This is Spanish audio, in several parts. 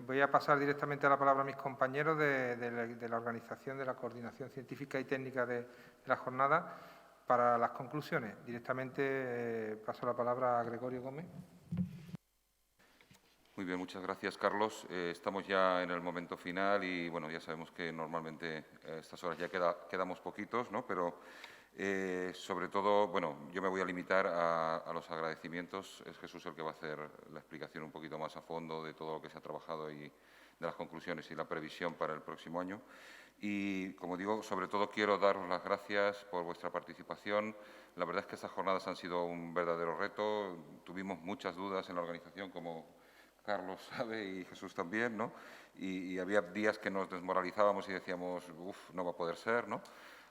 Voy a pasar directamente la palabra a mis compañeros de la organización de la coordinación científica y técnica de la jornada para las conclusiones. Directamente paso la palabra a Gregorio Gómez. Muy bien, muchas gracias, Carlos. Estamos ya en el momento final y, bueno, ya sabemos que normalmente a estas horas ya quedamos poquitos, ¿no? Pero, sobre todo, bueno, yo me voy a limitar a los agradecimientos. Es Jesús el que va a hacer la explicación un poquito más a fondo de todo lo que se ha trabajado y de las conclusiones y la previsión para el próximo año. Y, como digo, sobre todo quiero daros las gracias por vuestra participación. La verdad es que estas jornadas han sido un verdadero reto. Tuvimos muchas dudas en la organización, como Carlos sabe y Jesús también, ¿no? Y había días que nos desmoralizábamos y decíamos, no va a poder ser, ¿no?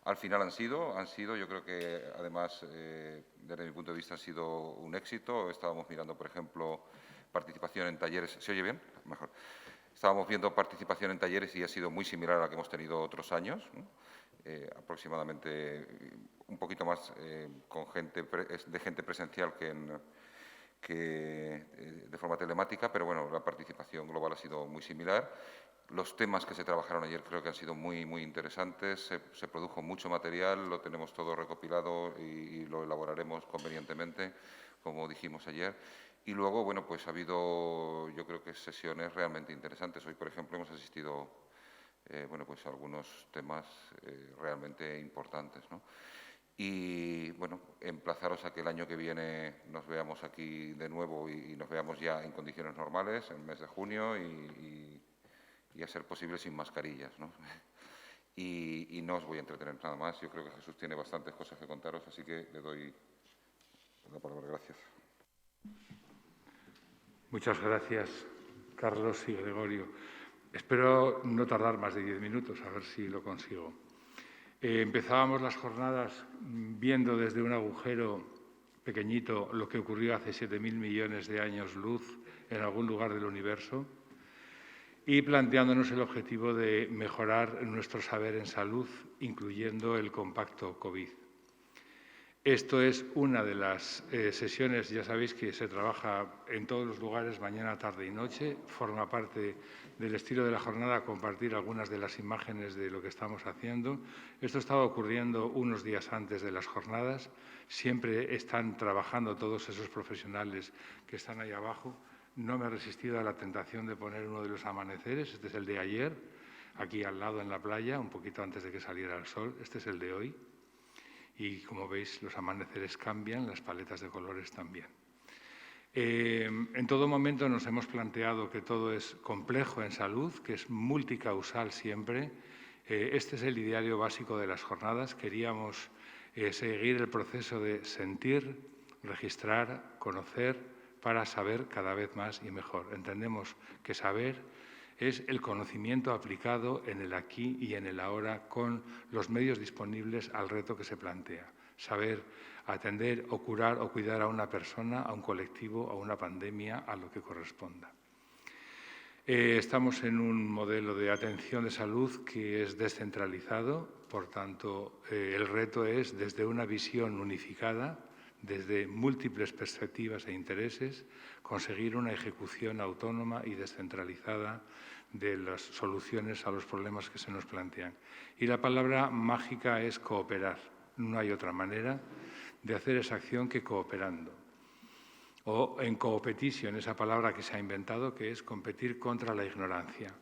Al final han sido, yo creo que además, desde mi punto de vista, han sido un éxito. Estábamos mirando, por ejemplo, participación en talleres. ¿Se oye bien? Mejor. Estábamos viendo participación en talleres y ha sido muy similar a la que hemos tenido otros años, ¿no? Aproximadamente un poquito más con gente presencial que de forma telemática, pero bueno, la participación global ha sido muy similar. Los temas que se trabajaron ayer creo que han sido muy, muy interesantes. Se produjo mucho material, lo tenemos todo recopilado y lo elaboraremos convenientemente, como dijimos ayer. Y luego, bueno, pues ha habido, yo creo que sesiones realmente interesantes. Hoy, por ejemplo, hemos asistido, bueno, pues a algunos temas realmente importantes, ¿no? Y, bueno, emplazaros a que el año que viene nos veamos aquí de nuevo y nos veamos ya en condiciones normales, en el mes de junio y a ser posible sin mascarillas, ¿no? Y no os voy a entretener nada más. Yo creo que Jesús tiene bastantes cosas que contaros, así que le doy la palabra. Gracias. Muchas gracias, Carlos y Gregorio. Espero no tardar más de 10 minutos, a ver si lo consigo. Empezábamos las jornadas viendo desde un agujero pequeñito lo que ocurrió hace 7.000 millones de años luz en algún lugar del universo y planteándonos el objetivo de mejorar nuestro saber en salud, incluyendo el compacto COVID. Esto es una de las sesiones, ya sabéis que se trabaja en todos los lugares, mañana, tarde y noche. Forma parte del estilo de la jornada compartir algunas de las imágenes de lo que estamos haciendo. Esto estaba ocurriendo unos días antes de las jornadas. Siempre están trabajando todos esos profesionales que están ahí abajo. No me he resistido a la tentación de poner uno de los amaneceres. Este es el de ayer, aquí al lado en la playa, un poquito antes de que saliera el sol. Este es el de hoy. Y, como veis, los amaneceres cambian, las paletas de colores también. En todo momento nos hemos planteado que todo es complejo en salud, que es multicausal siempre. Este es el ideario básico de las jornadas. Queríamos seguir el proceso de sentir, registrar, conocer, para saber cada vez más y mejor. Entendemos que saber es el conocimiento aplicado en el aquí y en el ahora con los medios disponibles al reto que se plantea. Saber atender o curar o cuidar a una persona, a un colectivo, a una pandemia, a lo que corresponda. Estamos en un modelo de atención de salud que es descentralizado, por tanto, el reto es desde una visión unificada, desde múltiples perspectivas e intereses, conseguir una ejecución autónoma y descentralizada de las soluciones a los problemas que se nos plantean. Y la palabra mágica es cooperar. No hay otra manera de hacer esa acción que cooperando. O en competition, esa palabra que se ha inventado, que es competir contra la ignorancia.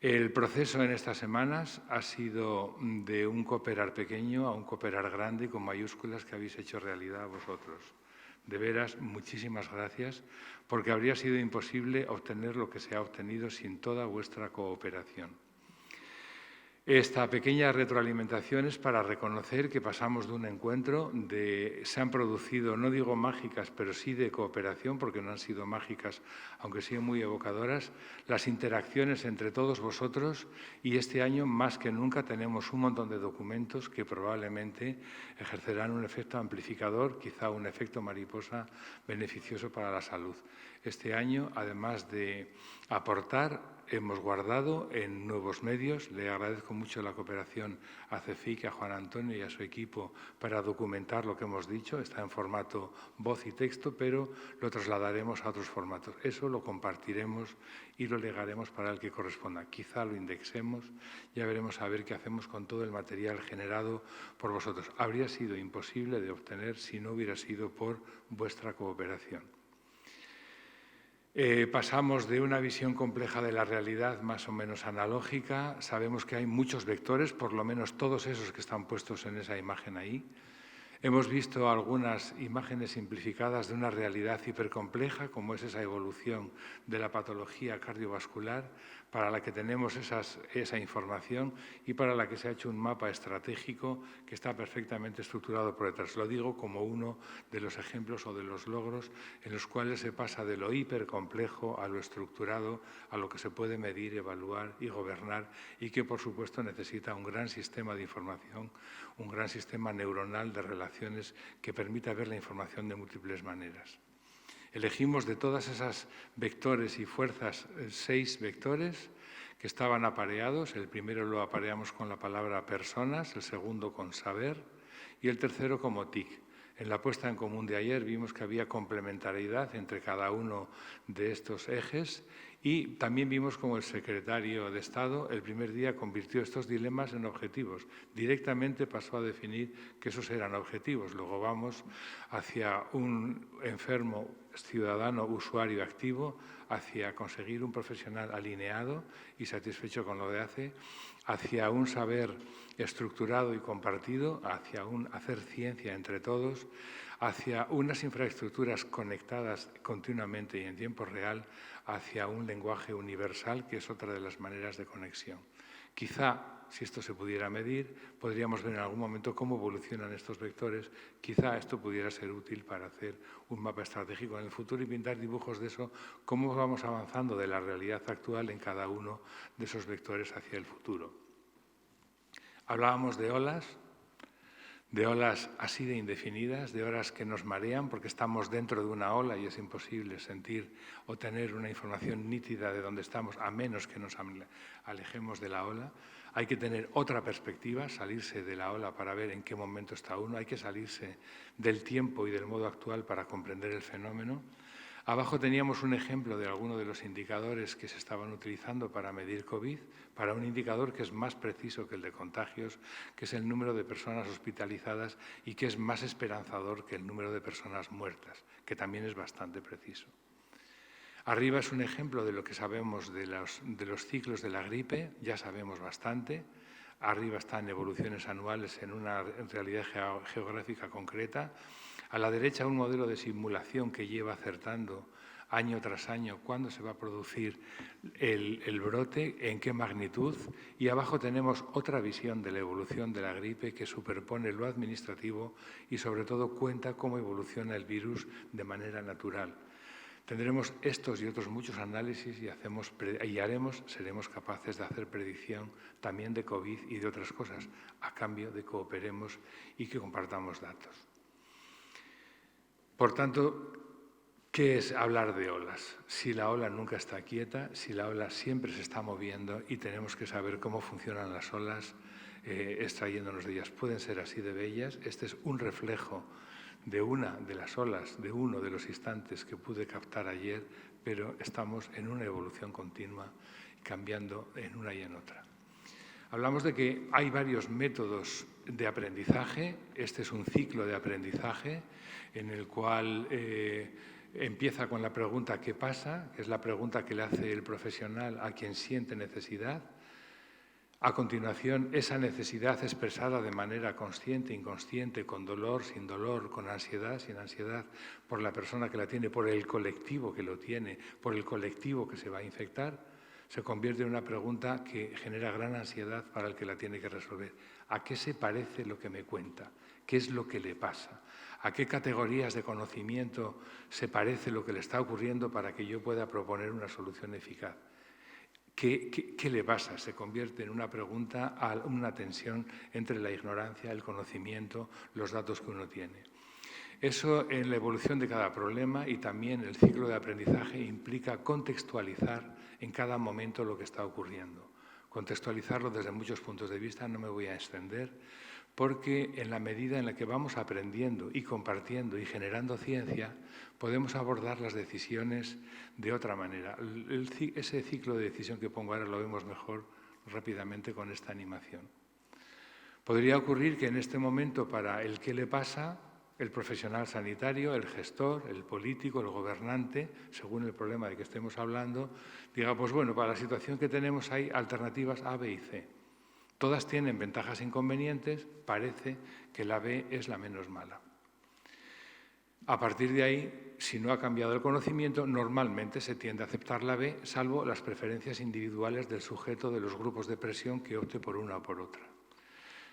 El proceso en estas semanas ha sido de un cooperar pequeño a un cooperar grande con mayúsculas que habéis hecho realidad vosotros. De veras, muchísimas gracias, porque habría sido imposible obtener lo que se ha obtenido sin toda vuestra cooperación. Esta pequeña retroalimentación es para reconocer que pasamos de un encuentro, se han producido, no digo mágicas, pero sí de cooperación, porque no han sido mágicas, aunque sí muy evocadoras, las interacciones entre todos vosotros, y este año más que nunca tenemos un montón de documentos que probablemente ejercerán un efecto amplificador, quizá un efecto mariposa beneficioso para la salud. Este año, además de aportar, hemos guardado en nuevos medios. Le agradezco mucho la cooperación a CEFIC, a Juan Antonio y a su equipo para documentar lo que hemos dicho. Está en formato voz y texto, pero lo trasladaremos a otros formatos. Eso lo compartiremos y lo legaremos para el que corresponda. Quizá lo indexemos, ya veremos a ver qué hacemos con todo el material generado por vosotros. Habría sido imposible de obtener si no hubiera sido por vuestra cooperación. Pasamos de una visión compleja de la realidad más o menos analógica. Sabemos que hay muchos vectores, por lo menos todos esos que están puestos en esa imagen ahí. Hemos visto algunas imágenes simplificadas de una realidad hipercompleja, como es esa evolución de la patología cardiovascular, para la que tenemos esa información y para la que se ha hecho un mapa estratégico que está perfectamente estructurado por detrás. Lo digo como uno de los ejemplos o de los logros en los cuales se pasa de lo hipercomplejo a lo estructurado, a lo que se puede medir, evaluar y gobernar, y que, por supuesto, necesita un gran sistema de información, un gran sistema neuronal de relaciones que permita ver la información de múltiples maneras. Elegimos de todas esas vectores y fuerzas 6 vectores que estaban apareados. El primero lo apareamos con la palabra personas, el segundo con saber y el tercero como TIC. En la puesta en común de ayer vimos que había complementariedad entre cada uno de estos ejes y también vimos cómo el secretario de Estado el primer día convirtió estos dilemas en objetivos. Directamente pasó a definir que esos eran objetivos. Luego vamos hacia un enfermo ciudadano usuario activo, hacia conseguir un profesional alineado y satisfecho con lo que hace, hacia un saber estructurado y compartido, hacia un hacer ciencia entre todos, hacia unas infraestructuras conectadas continuamente y en tiempo real, hacia un lenguaje universal, que es otra de las maneras de conexión. Quizá, si esto se pudiera medir, podríamos ver en algún momento cómo evolucionan estos vectores. Quizá esto pudiera ser útil para hacer un mapa estratégico en el futuro y pintar dibujos de eso, cómo vamos avanzando de la realidad actual en cada uno de esos vectores hacia el futuro. Hablábamos de olas así de indefinidas, de olas que nos marean porque estamos dentro de una ola y es imposible sentir o tener una información nítida de dónde estamos, a menos que nos alejemos de la ola. Hay que tener otra perspectiva, salirse de la ola para ver en qué momento está uno, hay que salirse del tiempo y del modo actual para comprender el fenómeno. Abajo teníamos un ejemplo de alguno de los indicadores que se estaban utilizando para medir COVID, para un indicador que es más preciso que el de contagios, que es el número de personas hospitalizadas y que es más esperanzador que el número de personas muertas, que también es bastante preciso. Arriba es un ejemplo de lo que sabemos de los ciclos de la gripe, ya sabemos bastante. Arriba están evoluciones anuales en una realidad geográfica concreta. A la derecha un modelo de simulación que lleva acertando año tras año cuándo se va a producir el brote, en qué magnitud. Y abajo tenemos otra visión de la evolución de la gripe que superpone lo administrativo y sobre todo cuenta cómo evoluciona el virus de manera natural. Tendremos estos y otros muchos análisis y seremos capaces de hacer predicción también de COVID y de otras cosas, a cambio de que cooperemos y que compartamos datos. Por tanto, ¿qué es hablar de olas? Si la ola nunca está quieta, si la ola siempre se está moviendo y tenemos que saber cómo funcionan las olas extrayéndonos de ellas. Pueden ser así de bellas. Este es un reflejo de una de las olas, de uno de los instantes que pude captar ayer, pero estamos en una evolución continua, cambiando en una y en otra. Hablamos de que hay varios métodos de aprendizaje. Este es un ciclo de aprendizaje en el cual empieza con la pregunta ¿qué pasa?, que es la pregunta que le hace el profesional a quien siente necesidad. A continuación, esa necesidad expresada de manera consciente, inconsciente, con dolor, sin dolor, con ansiedad, sin ansiedad, por la persona que la tiene, por el colectivo que lo tiene, por el colectivo que se va a infectar, se convierte en una pregunta que genera gran ansiedad para el que la tiene que resolver. ¿A qué se parece lo que me cuenta? ¿Qué es lo que le pasa? ¿A qué categorías de conocimiento se parece lo que le está ocurriendo para que yo pueda proponer una solución eficaz? ¿Qué le pasa? Se convierte en una pregunta, a una tensión entre la ignorancia, el conocimiento, los datos que uno tiene. Eso en la evolución de cada problema y también el ciclo de aprendizaje implica contextualizar en cada momento lo que está ocurriendo. Contextualizarlo desde muchos puntos de vista, no me voy a extender, porque en la medida en la que vamos aprendiendo y compartiendo y generando ciencia, podemos abordar las decisiones de otra manera. Ese ciclo de decisión que pongo ahora lo vemos mejor rápidamente con esta animación. Podría ocurrir que en este momento, para el qué le pasa, el profesional sanitario, el gestor, el político, el gobernante, según el problema de que estemos hablando, diga, pues bueno, para la situación que tenemos hay alternativas A, B y C. Todas tienen ventajas e inconvenientes, parece que la B es la menos mala. A partir de ahí, si no ha cambiado el conocimiento, normalmente se tiende a aceptar la B, salvo las preferencias individuales del sujeto de los grupos de presión que opte por una o por otra.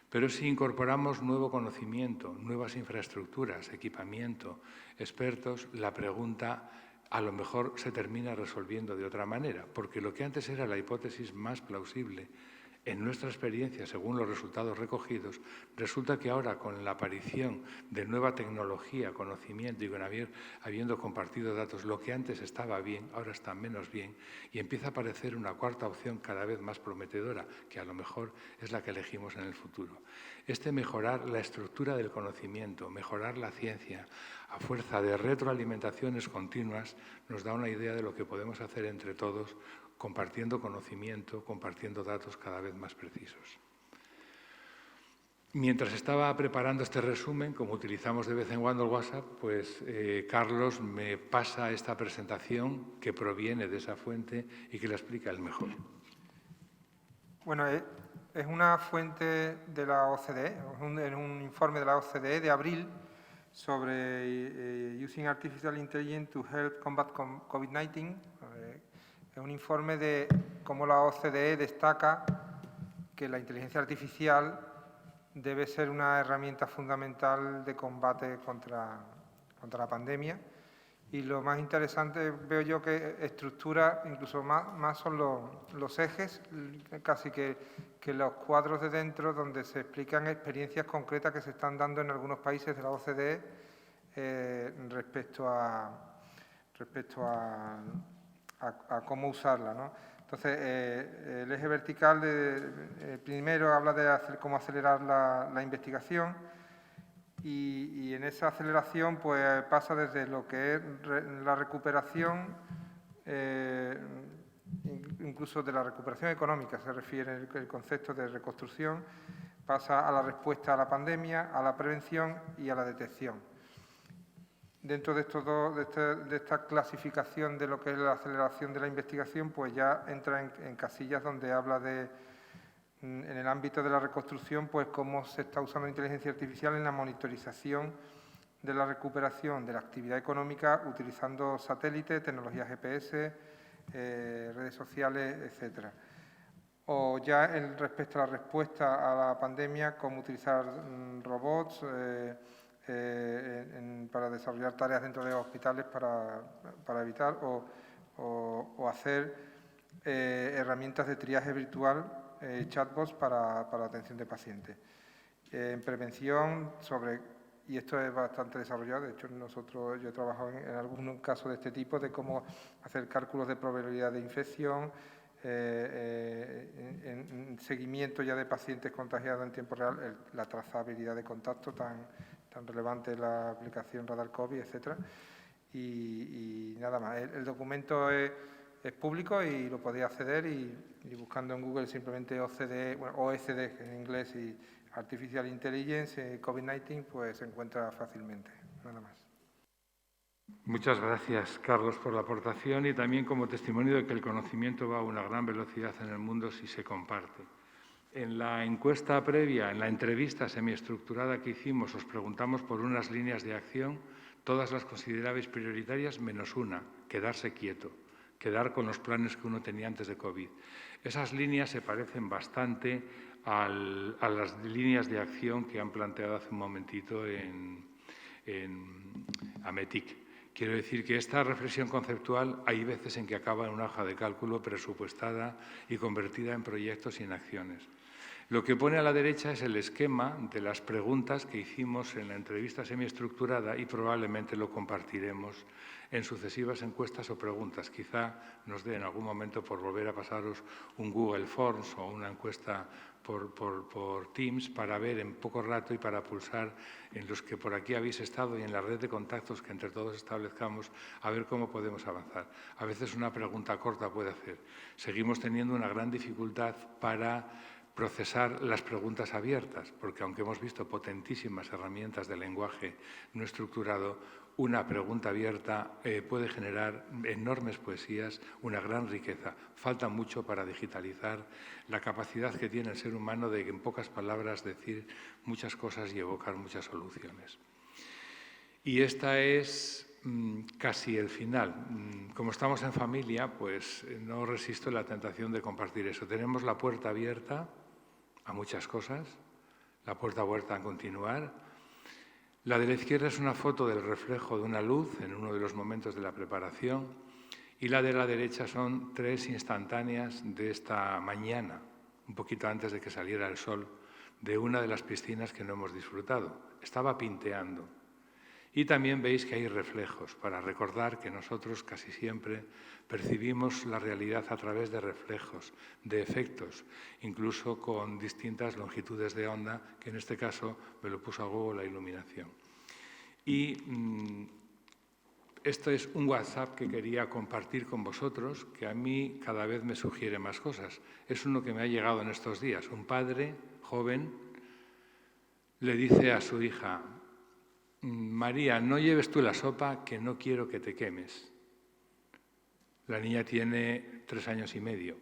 Pero si incorporamos nuevo conocimiento, nuevas infraestructuras, equipamiento, expertos, la pregunta a lo mejor se termina resolviendo de otra manera, porque lo que antes era la hipótesis más plausible, en nuestra experiencia, según los resultados recogidos, resulta que ahora, con la aparición de nueva tecnología, conocimiento y con habiendo compartido datos, lo que antes estaba bien, ahora está menos bien y empieza a aparecer una cuarta opción cada vez más prometedora, que a lo mejor es la que elegimos en el futuro. Mejorar la estructura del conocimiento, mejorar la ciencia, a fuerza de retroalimentaciones continuas, nos da una idea de lo que podemos hacer entre todos, compartiendo conocimiento, compartiendo datos cada vez más precisos. Mientras estaba preparando este resumen, como utilizamos de vez en cuando el WhatsApp, pues Carlos me pasa esta presentación que proviene de esa fuente y que la explica él mejor. Bueno, es una fuente de la OCDE, es un informe de la OCDE de abril sobre Using Artificial Intelligence to Help Combat COVID-19. Es un informe de cómo la OCDE destaca que la inteligencia artificial debe ser una herramienta fundamental de combate contra la pandemia. Y lo más interesante, veo yo, que estructura, incluso más son los ejes, casi que los cuadros de dentro, donde se explican experiencias concretas que se están dando en algunos países de la OCDE respecto a cómo usarla, ¿no? Entonces, el eje vertical primero habla de cómo acelerar la investigación y en esa aceleración pues pasa desde lo que es la recuperación, incluso de la recuperación económica, se refiere el concepto de reconstrucción, pasa a la respuesta a la pandemia, a la prevención y a la detección. Dentro de estos dos, de esta clasificación de lo que es la aceleración de la investigación, pues ya entra en casillas donde habla en el ámbito de la reconstrucción, pues cómo se está usando inteligencia artificial en la monitorización de la recuperación de la actividad económica utilizando satélites, tecnologías GPS, redes sociales, etcétera. O ya respecto a la respuesta a la pandemia, cómo utilizar robots, para desarrollar tareas dentro de hospitales para evitar o hacer herramientas de triaje virtual, chatbots para atención de pacientes. En prevención, y esto es bastante desarrollado, de hecho yo he trabajado en algún caso de este tipo, de cómo hacer cálculos de probabilidad de infección, en seguimiento ya de pacientes contagiados en tiempo real, la trazabilidad de contacto tan relevante en la aplicación Radar COVID, etcétera. Y nada más. El documento es público y lo podéis acceder y buscando en Google simplemente OCDE, bueno, OECD en inglés y Artificial Intelligence, COVID-19, pues se encuentra fácilmente. Nada más. Muchas gracias, Carlos, por la aportación y también como testimonio de que el conocimiento va a una gran velocidad en el mundo si se comparte. En la encuesta previa, en la entrevista semiestructurada que hicimos, os preguntamos por unas líneas de acción, todas las considerabais prioritarias menos una, quedarse quieto, quedar con los planes que uno tenía antes de COVID. Esas líneas se parecen bastante a las líneas de acción que han planteado hace un momentito en Ametic. Quiero decir que esta reflexión conceptual hay veces en que acaba en una hoja de cálculo presupuestada y convertida en proyectos y en acciones. Lo que pone a la derecha es el esquema de las preguntas que hicimos en la entrevista semiestructurada y probablemente lo compartiremos en sucesivas encuestas o preguntas. Quizá nos dé en algún momento por volver a pasaros un Google Forms o una encuesta por Teams para ver en poco rato y para pulsar en los que por aquí habéis estado y en la red de contactos que entre todos establezcamos a ver cómo podemos avanzar. A veces una pregunta corta puede hacer. Seguimos teniendo una gran dificultad para procesar las preguntas abiertas, porque aunque hemos visto potentísimas herramientas de lenguaje no estructurado, una pregunta abierta puede generar enormes poesías, una gran riqueza. Falta mucho para digitalizar la capacidad que tiene el ser humano de, en pocas palabras, decir muchas cosas y evocar muchas soluciones. Y esta es casi el final. Como estamos en familia, pues no resisto la tentación de compartir eso. Tenemos la puerta abierta a muchas cosas, la puerta abierta a continuar. La de la izquierda es una foto del reflejo de una luz en uno de los momentos de la preparación y la de la derecha son 3 instantáneas de esta mañana, un poquito antes de que saliera el sol, de una de las piscinas que no hemos disfrutado. Estaba pinteando. Y también veis que hay reflejos, para recordar que nosotros casi siempre percibimos la realidad a través de reflejos, de efectos, incluso con distintas longitudes de onda, que en este caso me lo puso a huevo la iluminación. Y esto es un WhatsApp que quería compartir con vosotros, que a mí cada vez me sugiere más cosas. Es uno que me ha llegado en estos días. Un padre joven le dice a su hija: María, no lleves tú la sopa, que no quiero que te quemes. La niña tiene 3 años y medio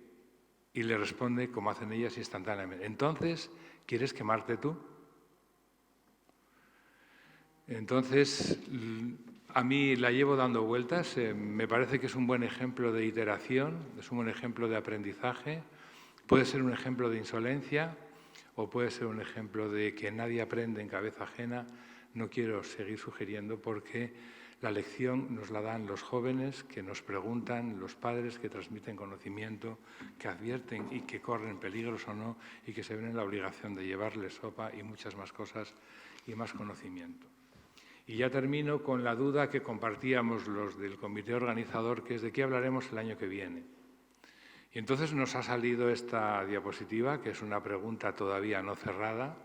y le responde, como hacen ellas, instantáneamente: entonces, ¿quieres quemarte tú? Entonces, a mí la llevo dando vueltas. Me parece que es un buen ejemplo de iteración, es un buen ejemplo de aprendizaje. Puede ser un ejemplo de insolencia o puede ser un ejemplo de que nadie aprende en cabeza ajena. No quiero seguir sugiriendo porque la lección nos la dan los jóvenes que nos preguntan, los padres que transmiten conocimiento, que advierten y que corren peligros o no y que se ven en la obligación de llevarles sopa y muchas más cosas y más conocimiento. Y ya termino con la duda que compartíamos los del comité organizador, que es de qué hablaremos el año que viene. Y entonces nos ha salido esta diapositiva, que es una pregunta todavía no cerrada.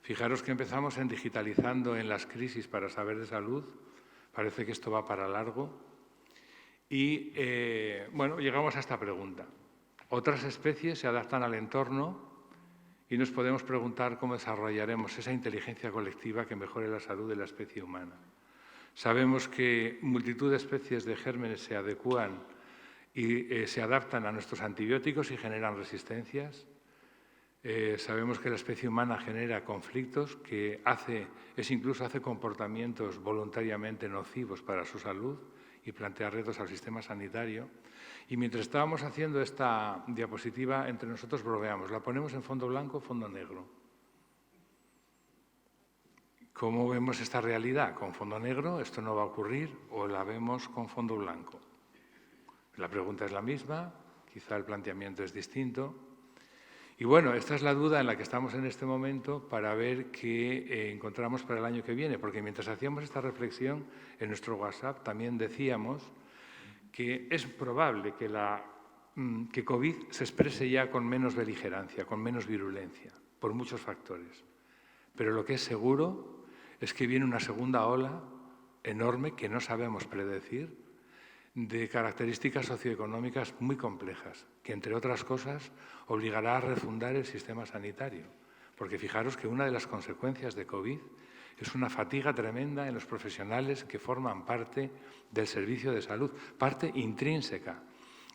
Fijaros que empezamos en digitalizando en las crisis para saber de salud. Parece que esto va para largo. Y, bueno, llegamos a esta pregunta. Otras especies se adaptan al entorno y nos podemos preguntar cómo desarrollaremos esa inteligencia colectiva que mejore la salud de la especie humana. Sabemos que multitud de especies de gérmenes se adecúan y se adaptan a nuestros antibióticos y generan resistencias. Sabemos que la especie humana genera conflictos, que incluso hace comportamientos voluntariamente nocivos para su salud y plantea retos al sistema sanitario. Y mientras estábamos haciendo esta diapositiva, entre nosotros bromeamos. ¿La ponemos en fondo blanco o fondo negro? ¿Cómo vemos esta realidad? ¿Con fondo negro esto no va a ocurrir o la vemos con fondo blanco? La pregunta es la misma, quizá el planteamiento es distinto. Y bueno, esta es la duda en la que estamos en este momento para ver qué encontramos para el año que viene, porque mientras hacíamos esta reflexión en nuestro WhatsApp también decíamos que es probable que COVID se exprese ya con menos beligerancia, con menos virulencia, por muchos factores. Pero lo que es seguro es que viene una segunda ola enorme que no sabemos predecir, de características socioeconómicas muy complejas, que, entre otras cosas, obligará a refundar el sistema sanitario. Porque fijaros que una de las consecuencias de COVID es una fatiga tremenda en los profesionales que forman parte del servicio de salud, parte intrínseca.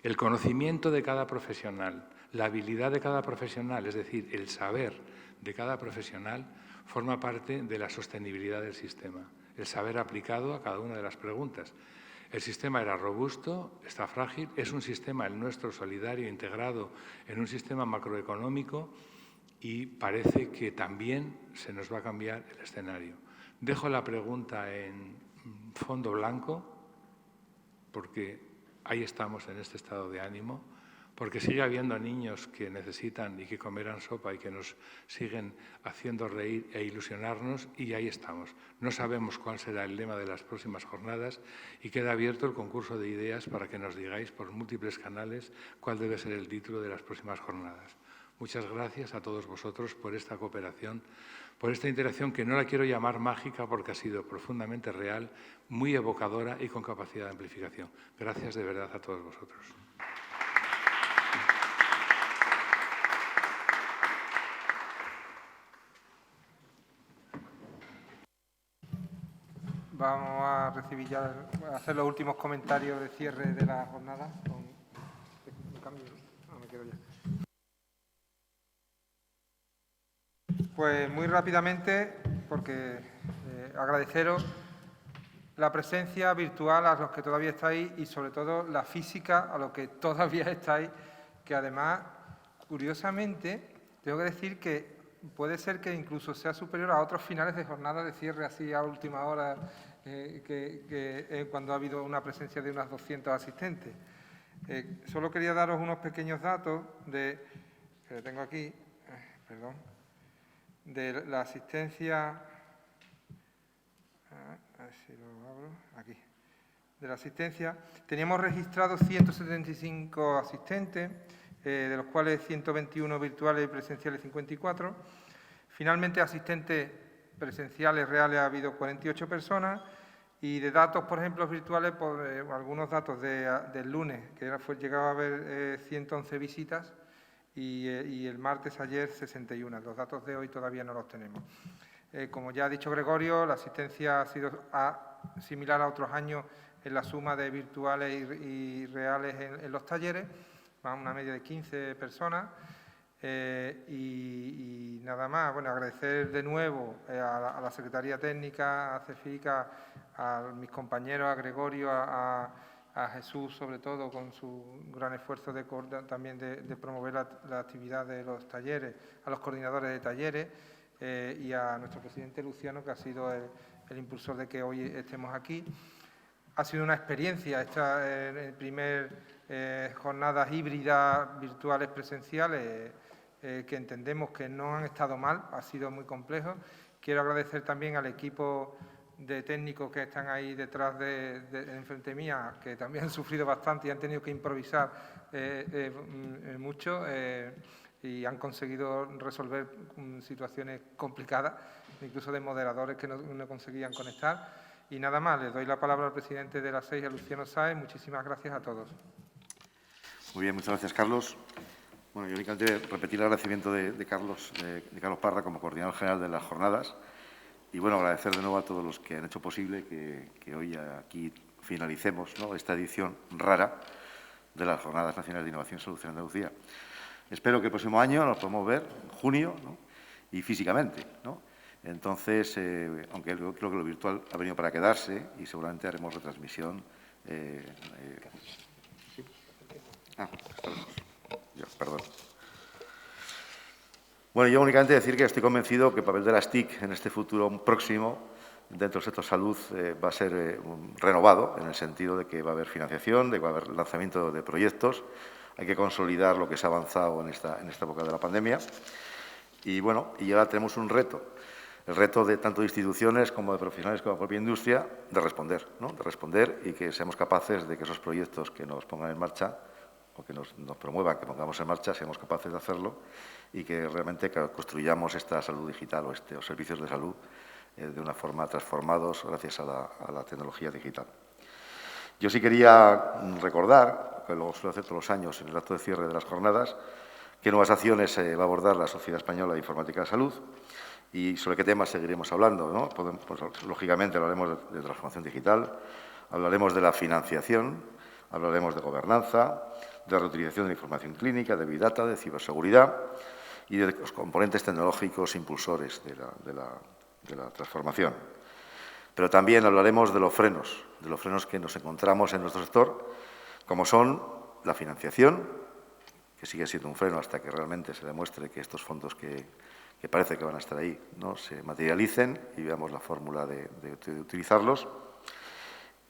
El conocimiento de cada profesional, la habilidad de cada profesional, es decir, el saber de cada profesional, forma parte de la sostenibilidad del sistema, el saber aplicado a cada una de las preguntas. El sistema era robusto, está frágil, es un sistema, el nuestro, solidario, integrado en un sistema macroeconómico y parece que también se nos va a cambiar el escenario. Dejo la pregunta en fondo blanco porque ahí estamos en este estado de ánimo porque sigue habiendo niños que necesitan y que comerán sopa y que nos siguen haciendo reír e ilusionarnos, y ahí estamos. No sabemos cuál será el lema de las próximas jornadas y queda abierto el concurso de ideas para que nos digáis por múltiples canales cuál debe ser el título de las próximas jornadas. Muchas gracias a todos vosotros por esta cooperación, por esta interacción que no la quiero llamar mágica porque ha sido profundamente real, muy evocadora y con capacidad de amplificación. Gracias de verdad a todos vosotros. Vamos a recibir ya, a hacer los últimos comentarios de cierre de la jornada. Me quedo ya. Pues muy rápidamente, porque agradeceros la presencia virtual a los que todavía estáis y sobre todo la física a los que todavía estáis, que además, curiosamente, tengo que decir que puede ser que incluso sea superior a otros finales de jornada de cierre así a última hora, cuando ha habido una presencia de unos 200 asistentes. Solo quería daros unos pequeños datos que tengo aquí, perdón, de la asistencia, a ver si lo abro, aquí, de la asistencia. Teníamos registrados 175 asistentes, de los cuales 121 virtuales y presenciales 54. Finalmente, asistentes presenciales reales ha habido 48 personas y de datos, por ejemplo, virtuales, por algunos datos del lunes, que llegaba a haber 111 visitas y el martes ayer 61. Los datos de hoy todavía no los tenemos. Como ya ha dicho Gregorio, la asistencia ha sido similar a otros años en la suma de virtuales y reales en los talleres, una media de 15 personas. Y nada más, bueno, agradecer de nuevo a la Secretaría Técnica, a CEFIC, a mis compañeros, a Gregorio, a Jesús, sobre todo, con su gran esfuerzo también de promover la actividad de los talleres, a los coordinadores de talleres y a nuestro presidente Luciano, que ha sido el impulsor de que hoy estemos aquí. Ha sido una experiencia esta primer jornadas híbridas, virtuales, presenciales, que entendemos que no han estado mal, ha sido muy complejo. Quiero agradecer también al equipo de técnicos que están ahí detrás enfrente mía, que también han sufrido bastante y han tenido que improvisar mucho y han conseguido resolver situaciones complicadas, incluso de moderadores que no conseguían conectar. Y nada más, les doy la palabra al presidente de la SEIS, a Luciano Sáez. Muchísimas gracias a todos. Muy bien, muchas gracias, Carlos. Bueno, yo únicamente repetir el agradecimiento de Carlos Parra como coordinador general de las jornadas y, bueno, agradecer de nuevo a todos los que han hecho posible que hoy aquí finalicemos, ¿no?, esta edición rara de las Jornadas Nacionales de Innovación y Salud en Andalucía. Espero que el próximo año nos podamos ver, en junio, ¿no?, y físicamente, ¿no? Entonces, aunque creo que lo virtual ha venido para quedarse y seguramente haremos retransmisión. Perdón. Bueno, yo únicamente decir que estoy convencido que el papel de las TIC en este futuro próximo dentro del sector salud va a ser renovado, en el sentido de que va a haber financiación, de que va a haber lanzamiento de proyectos. Hay que consolidar lo que se ha avanzado en esta época de la pandemia. Y, bueno, y ahora tenemos un reto. El reto de tanto de instituciones como de profesionales como de la propia industria, de responder, ¿no?, de responder y que seamos capaces de que esos proyectos que nos pongan en marcha o que nos promuevan, que pongamos en marcha, seamos capaces de hacerlo y que realmente construyamos esta salud digital o los servicios de salud de una forma transformados gracias a la tecnología digital. Yo sí quería recordar, que lo suelo hacer todos los años en el acto de cierre de las jornadas, qué nuevas acciones va a abordar la Sociedad Española de Informática de Salud y sobre qué temas seguiremos hablando, ¿no? Pues, lógicamente hablaremos de transformación digital, hablaremos de la financiación, hablaremos de gobernanza, de reutilización de la información clínica, de Big Data, de ciberseguridad y de los componentes tecnológicos impulsores de la transformación. Pero también hablaremos de los frenos que nos encontramos en nuestro sector, como son la financiación, que sigue siendo un freno hasta que realmente se demuestre que estos fondos que parece que van a estar ahí, ¿no?, se materialicen y veamos la fórmula de utilizarlos.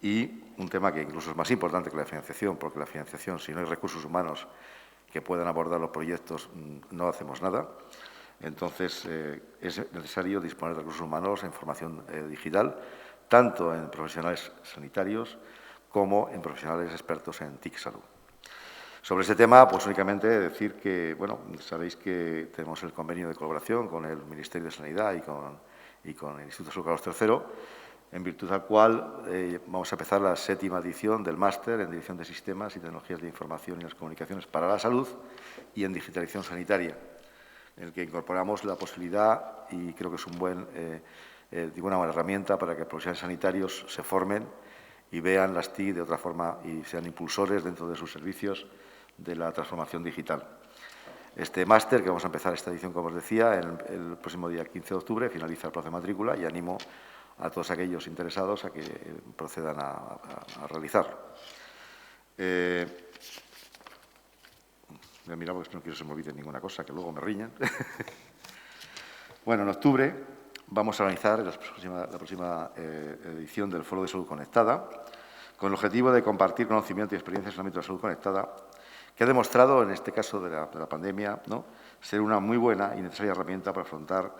Y un tema que incluso es más importante que la financiación, porque la financiación, si no hay recursos humanos que puedan abordar los proyectos no hacemos nada. Entonces, es necesario disponer de recursos humanos en formación digital, tanto en profesionales sanitarios como en profesionales expertos en TIC Salud. Sobre este tema, pues únicamente decir que, bueno, sabéis que tenemos el convenio de colaboración con el Ministerio de Sanidad y con el Instituto de Salud Carlos III, en virtud del cual vamos a empezar la 7ª edición del máster en Dirección de Sistemas y Tecnologías de Información y las Comunicaciones para la Salud y en Digitalización Sanitaria, en el que incorporamos la posibilidad, y creo que es una buena herramienta para que profesionales sanitarios se formen y vean las TIC de otra forma y sean impulsores dentro de sus servicios de la transformación digital. Este máster, que vamos a empezar esta edición, como os decía, el próximo día 15 de octubre, finaliza el plazo de matrícula y animo a todos aquellos interesados a que procedan a realizarlo. Me he mirado porque no quiero que se me olvide ninguna cosa, que luego me riñan. Bueno, en octubre vamos a organizar la próxima edición del Foro de Salud Conectada, con el objetivo de compartir conocimiento y experiencias en el ámbito de la salud conectada, que ha demostrado, en este caso de la pandemia, ¿no?, ser una muy buena y necesaria herramienta para afrontar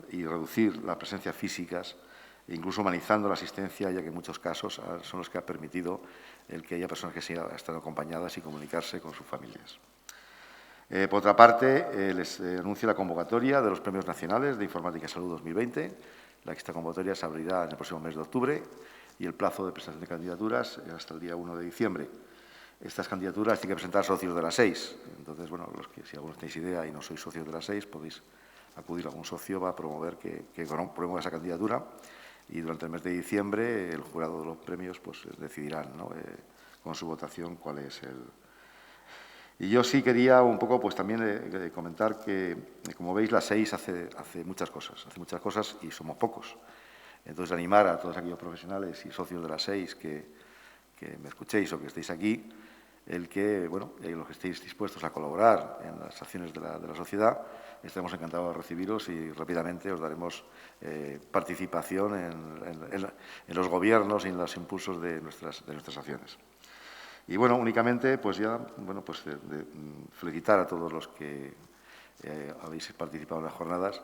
y reducir las presencias físicas, incluso humanizando la asistencia, ya que en muchos casos son los que han permitido el que haya personas que sigan estando acompañadas y comunicarse con sus familias. Por otra parte, les anuncio la convocatoria de los Premios Nacionales de Informática y Salud 2020. Esta convocatoria se abrirá en el próximo mes de octubre y el plazo de presentación de candidaturas es hasta el día 1 de diciembre. Estas candidaturas tienen que presentar socios de la 6. Entonces, bueno, si algunos tenéis idea y no sois socios de la 6, podéis acudir a algún socio, va a promover que promueva esa candidatura, y durante el mes de diciembre el jurado de los premios pues decidirán, ¿no?, con su votación cuál es el... Y yo sí quería un poco pues también comentar que, como veis, la 6 hace muchas cosas y somos pocos. Entonces, animar a todos aquellos profesionales y socios de la 6 que me escuchéis o que estéis aquí, los que estéis dispuestos a colaborar en las acciones de la sociedad, estaremos encantados de recibiros y rápidamente os daremos participación en los gobiernos y en los impulsos de nuestras acciones. Y bueno, únicamente pues ya felicitar a todos los que habéis participado en las jornadas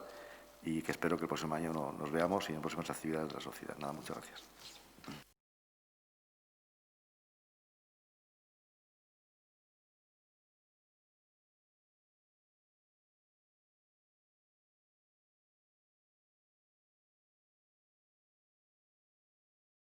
y que espero que el próximo año nos veamos y en próximas actividades de la sociedad. Nada, muchas gracias.